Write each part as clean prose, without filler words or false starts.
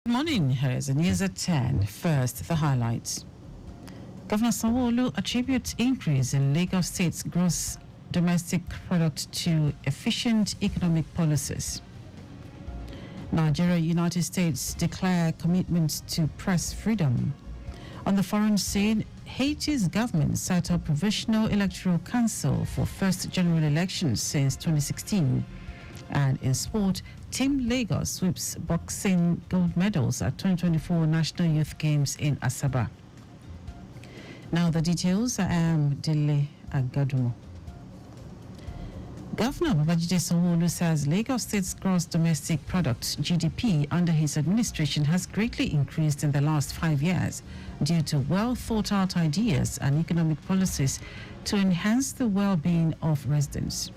Morning, here is the news at 10. First, the highlights. Governor Sanwo-Olu attributes increase in Lagos State's gross domestic product to efficient economic policies. Nigeria, United States declare commitment to press freedom. On the foreign scene, Haiti's government set up provisional electoral council for first general elections since 2016. And in sport, Team Lagos sweeps boxing gold medals at 2024 National Youth Games in Asaba. Now the details. I am Dele Agadumo. Governor Babajide Sanwo-Olu says Lagos State's gross domestic product (GDP) under his administration has greatly increased in the last 5 years due to well thought out ideas and economic policies to enhance the well-being of residents.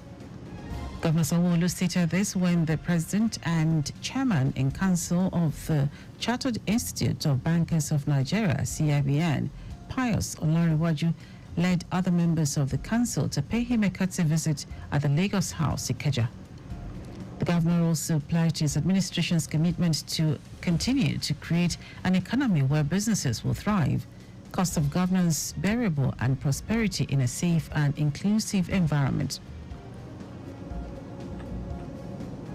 Governor Sanwo-Olu stated this when the president and chairman in council of the Chartered Institute of Bankers of Nigeria (CIBN), Pius Olarewaju, led other members of the council to pay him a courtesy visit at the Lagos House, Ikeja. The governor also pledged his administration's commitment to continue to create an economy where businesses will thrive, cost of governance bearable, and prosperity in a safe and inclusive environment.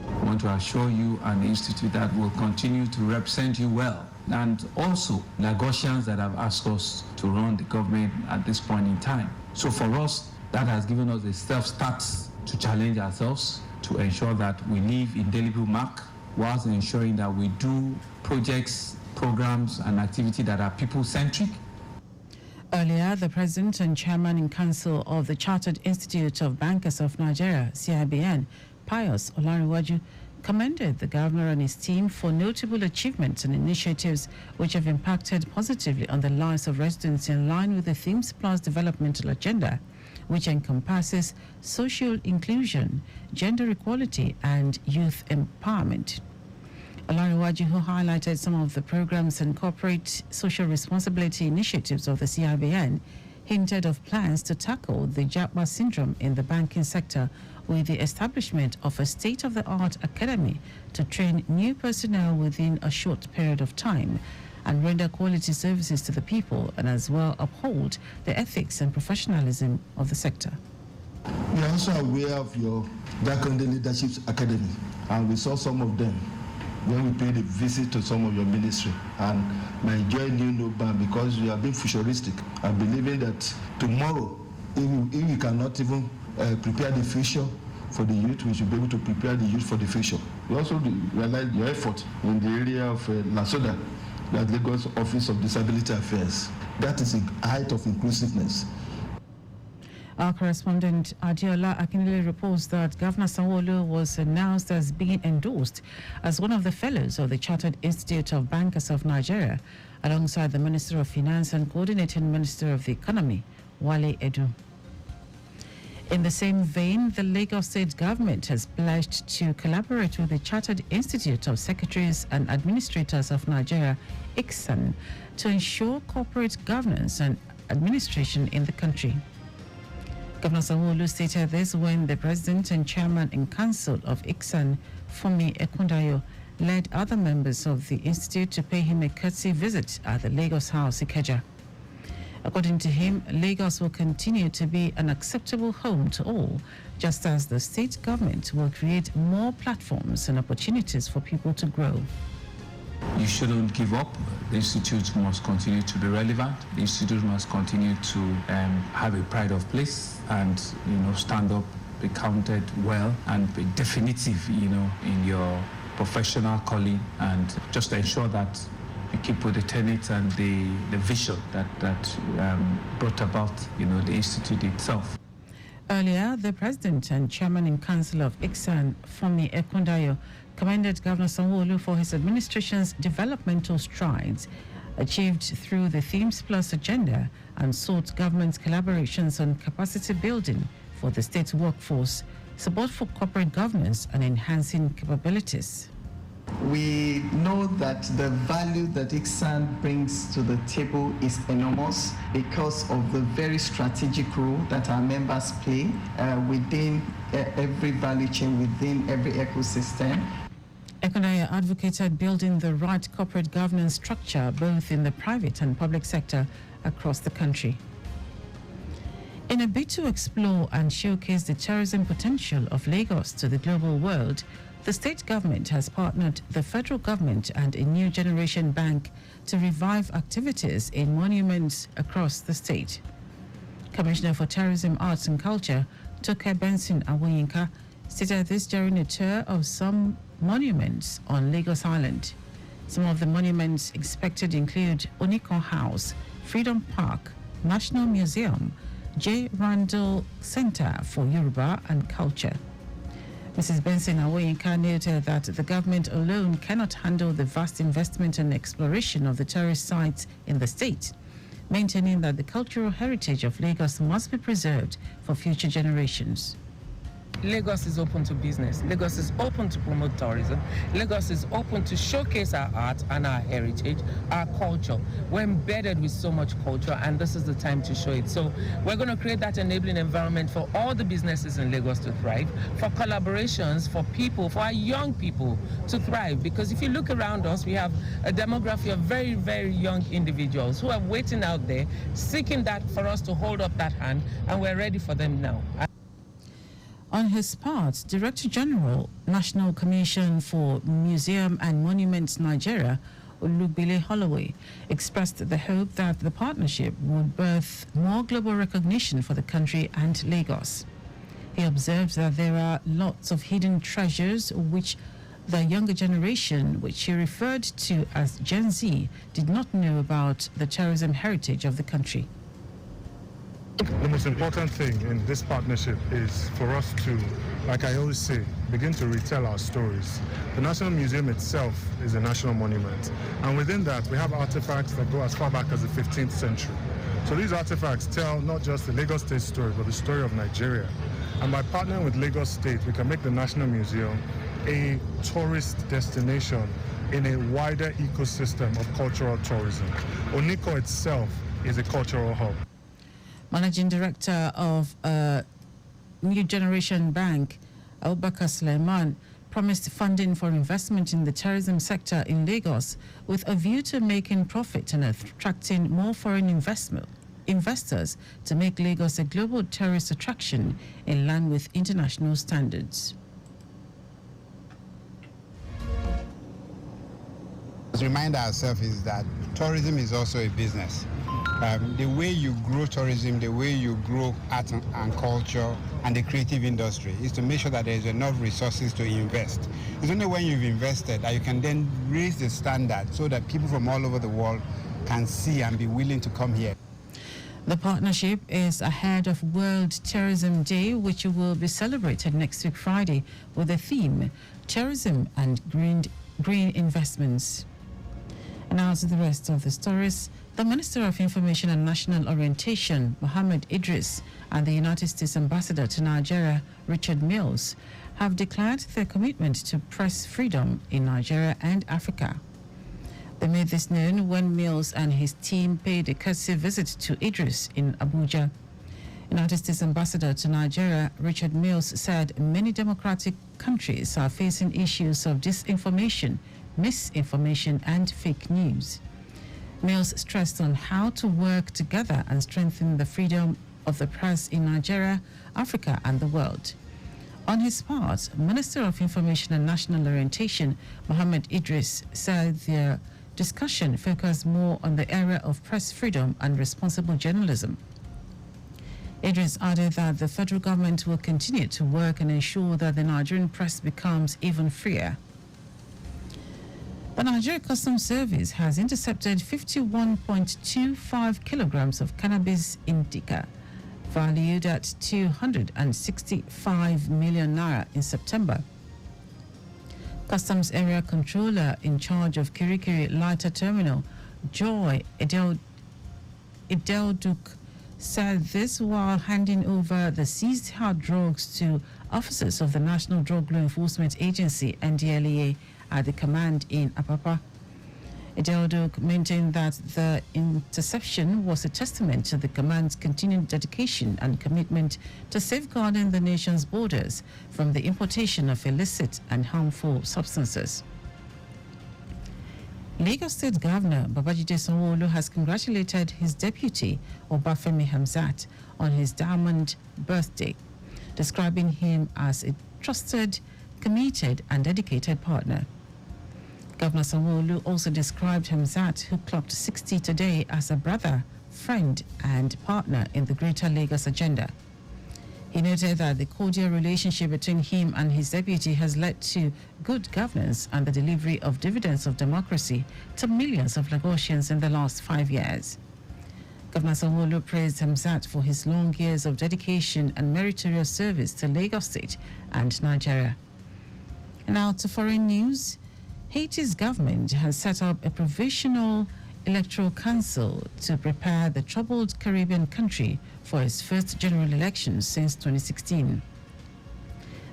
I want to assure you and the Institute that will continue to represent you well, and also Lagosians that have asked us to run the government at this point in time. So for us, that has given us a self-start to challenge ourselves, to ensure that we leave indelible mark, whilst ensuring that we do projects, programs, and activity that are people-centric. Earlier, the president and chairman in council of the Chartered Institute of Bankers of Nigeria, CIBN, Pius Olarewaju, commended the governor and his team for notable achievements and initiatives which have impacted positively on the lives of residents in line with the Themes Plus developmental agenda, which encompasses social inclusion, gender equality, and youth empowerment. Olarewaju, who highlighted some of the programs and corporate social responsibility initiatives of the CIBN, hinted of plans to tackle the Japa syndrome in the banking sector with the establishment of a state-of-the-art academy to train new personnel within a short period of time and render quality services to the people, and as well uphold the ethics and professionalism of the sector. We are also aware of your Jakonde Leadership Academy, and we saw some of them when we paid a visit to some of your ministry, and my joy knew no bound because you have been futuristic. I believe that tomorrow, if we cannot even prepare the future for the youth, we should be able to prepare the youth for the future. We also realize your effort in the area of LASODA, the Lagos Office of Disability Affairs. That is a height of inclusiveness. Our correspondent Adiola Akinele reports that Governor Sanwo-Olu was announced as being endorsed as one of the fellows of the Chartered Institute of Bankers of Nigeria, alongside the Minister of Finance and Coordinating Minister of the Economy, Wale Edu. In the same vein, the Lagos State government has pledged to collaborate with the Chartered Institute of Secretaries and Administrators of Nigeria, ICSAN, to ensure corporate governance and administration in the country. Governor Sanwo-Olu stated this when the president and chairman in council of ICSAN, Funmi Ekundayo, led other members of the institute to pay him a courtesy visit at the Lagos House, Ikeja. According to him, Lagos will continue to be an acceptable home to all, just as the state government will create more platforms and opportunities for people to grow. You shouldn't give up. The institute must continue to be relevant. The institute must continue to have a pride of place and, stand up, be counted well, and be definitive, in your professional calling, and just ensure that you keep with the tenets and the vision that brought about, the institute itself. Earlier, the president and chairman in council of ICSAN, Funmi Ekundayo, commended Governor Sanwo-Olu for his administration's developmental strides achieved through the Themes Plus agenda and sought government's collaborations on capacity building for the state's workforce, support for corporate governance, and enhancing capabilities. We know that the value that ICSAN brings to the table is enormous because of the very strategic role that our members play within every value chain, within every ecosystem. Ekonaya advocated building the right corporate governance structure both in the private and public sector across the country. In a bid to explore and showcase the tourism potential of Lagos to the global world, the state government has partnered the federal government and a new generation bank to revive activities in monuments across the state. Commissioner for Tourism, Arts and Culture, Toke Benson Awoyinka, stated this during a tour of some monuments on Lagos Island. Some of the monuments expected include Oniko House, Freedom Park, National Museum, J. Randall Center for Yoruba and Culture. Mrs. Benson Awoyinka noted that the government alone cannot handle the vast investment and exploration of the tourist sites in the state, maintaining that the cultural heritage of Lagos must be preserved for future generations. Lagos is open to business. Lagos is open to promote tourism. Lagos is open to showcase our art and our heritage, our culture. We're embedded with so much culture, and this is the time to show it. So we're going to create that enabling environment for all the businesses in Lagos to thrive, for collaborations, for people, for our young people to thrive. Because if you look around us, we have a demography of very, very young individuals who are waiting out there, seeking that for us to hold up that hand, and we're ready for them now. On his part, Director General, National Commission for Museum and Monuments Nigeria, Olugbile Holloway, expressed the hope that the partnership would birth more global recognition for the country and Lagos. He observed that there are lots of hidden treasures which the younger generation, which he referred to as Gen Z, did not know about the tourism heritage of the country. The most important thing in this partnership is for us to, like I always say, begin to retell our stories. The National Museum itself is a national monument, and within that we have artifacts that go as far back as the 15th century. So these artifacts tell not just the Lagos State story, but the story of Nigeria. And by partnering with Lagos State, we can make the National Museum a tourist destination in a wider ecosystem of cultural tourism. Oniko itself is a cultural hub. Managing Director of New Generation Bank, Abubakar Suleiman, promised funding for investment in the tourism sector in Lagos with a view to making profit and attracting more foreign investors to make Lagos a global tourist attraction in line with international standards. Let's remind ourselves is that tourism is also a business. The way you grow tourism, the way you grow art and culture and the creative industry is to make sure that there is enough resources to invest. It's only when you've invested that you can then raise the standard so that people from all over the world can see and be willing to come here. The partnership is ahead of World Tourism Day, which will be celebrated next week Friday with the theme Tourism and Green Investments. And now to the rest of the stories. The Minister of Information and National Orientation, Mohammed Idris, and the United States Ambassador to Nigeria, Richard Mills, have declared their commitment to press freedom in Nigeria and Africa. They made this known when Mills and his team paid a courtesy visit to Idris in Abuja. United States Ambassador to Nigeria, Richard Mills, said many democratic countries are facing issues of disinformation, misinformation, and fake news. Mills stressed on how to work together and strengthen the freedom of the press in Nigeria, Africa, and the world. On his part, Minister of Information and National Orientation, Mohammed Idris, said their discussion focused more on the area of press freedom and responsible journalism. Idris added that the federal government will continue to work and ensure that the Nigerian press becomes even freer. The Nigeria Customs Service has intercepted 51.25 kilograms of cannabis indica, valued at 265 million naira in September. Customs Area Controller in charge of Kirikiri Lighter Terminal, Joy Edelduk, said this while handing over the seized hard drugs to officers of the National Drug Law Enforcement Agency, NDLEA, at the command in Apapa. Edelduk maintained that the interception was a testament to the command's continued dedication and commitment to safeguarding the nation's borders from the importation of illicit and harmful substances. Lagos State Governor Babajide Sanwo-Olu has congratulated his deputy Obafemi Hamzat on his diamond birthday, describing him as a trusted, committed and dedicated partner. Governor Sanwo-Olu also described Hamzat, who clocked 60 today, as a brother, friend and partner in the Greater Lagos agenda. He noted that the cordial relationship between him and his deputy has led to good governance and the delivery of dividends of democracy to millions of Lagosians in the last 5 years. Governor Sanwo-Olu praised Hamzat for his long years of dedication and meritorious service to Lagos State and Nigeria. Now to foreign news. Haiti's government has set up a provisional electoral council to prepare the troubled Caribbean country for its first general election since 2016.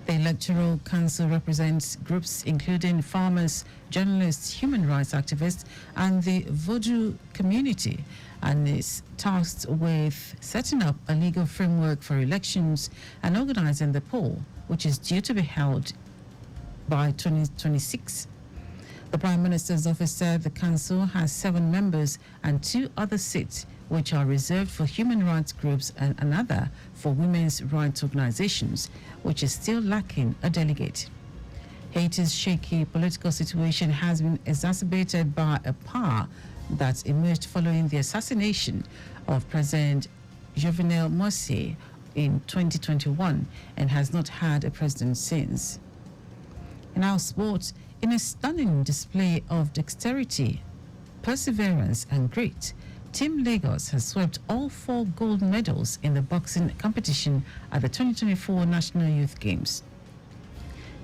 The Electoral Council represents groups including farmers, journalists, human rights activists, and the Vodou community, and is tasked with setting up a legal framework for elections and organizing the poll, which is due to be held by 2026. The Prime Minister's office said the council has 7 members and 2 other seats, which are reserved for human rights groups and another for women's rights organizations, which is still lacking a delegate. Haiti's shaky political situation has been exacerbated by a power that emerged following the assassination of President Jovenel Moïse in 2021 and has not had a president since. In our sport, in a stunning display of dexterity, perseverance and grit, Team Lagos has swept all 4 gold medals in the boxing competition at the 2024 National Youth Games.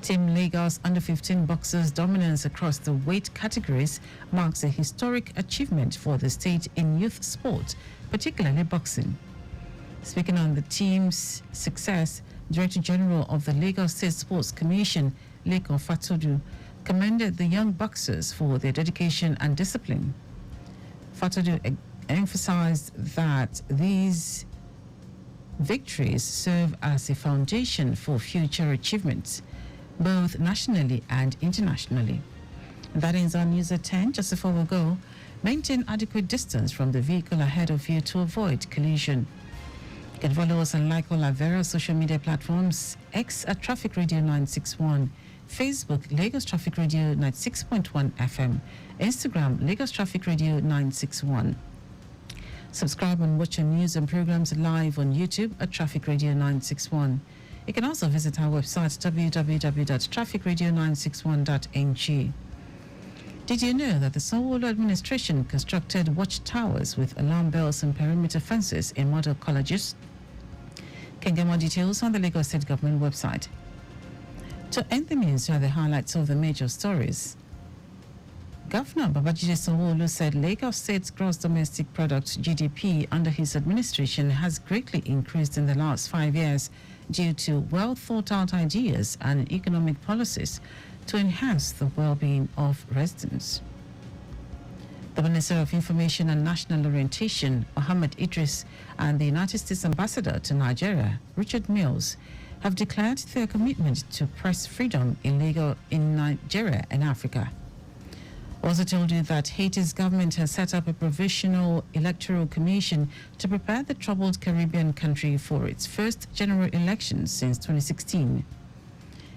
Team Lagos under-15 boxers' dominance across the weight categories marks a historic achievement for the state in youth sport, particularly boxing. Speaking on the team's success, Director General of the Lagos State Sports Commission, Lekan Fatodu, commended the young boxers for their dedication and discipline. Fatodu emphasized that these victories serve as a foundation for future achievements, both nationally and internationally. That ends our news at 10. Just before we go, maintain adequate distance from the vehicle ahead of you to avoid collision. You can follow us and like all our various social media platforms: X at Traffic Radio 961, Facebook Lagos Traffic Radio 96.1 FM, Instagram Lagos Traffic Radio 961. Subscribe and watch our news and programs live on YouTube at Traffic Radio 961. You can also visit our website www.trafficradio961.ng. Did you know that the Sanwo-Olu administration constructed watchtowers with alarm bells and perimeter fences in model colleges? Can get more details on the Lagos State Government website. To end the news, here are the highlights of the major stories. Governor Babajide Sanwo-Olu said Lagos State's gross domestic product (GDP) under his administration has greatly increased in the last 5 years due to well thought out ideas and economic policies to enhance the well-being of residents. The Minister of Information and National Orientation, Mohammed Idris, and the United States Ambassador to Nigeria, Richard Mills, have declared their commitment to press freedom in Nigeria and Africa. Also told you that Haiti's government has set up a provisional electoral commission to prepare the troubled Caribbean country for its first general election since 2016.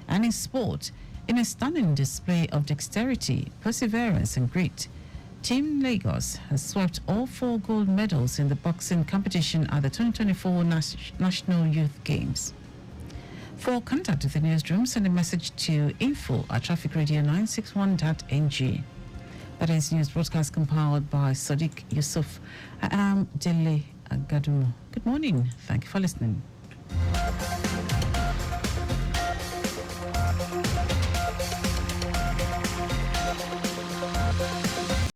And in sport, in a stunning display of dexterity, perseverance and grit, Team Lagos has swept all 4 gold medals in the boxing competition at the 2024 National Youth Games. For contact with the newsroom, send a message to info@trafficradio961.ng. That is news broadcast compiled by Sadiq Yusuf. I am Dele Agadumo. Good morning. Thank you for listening.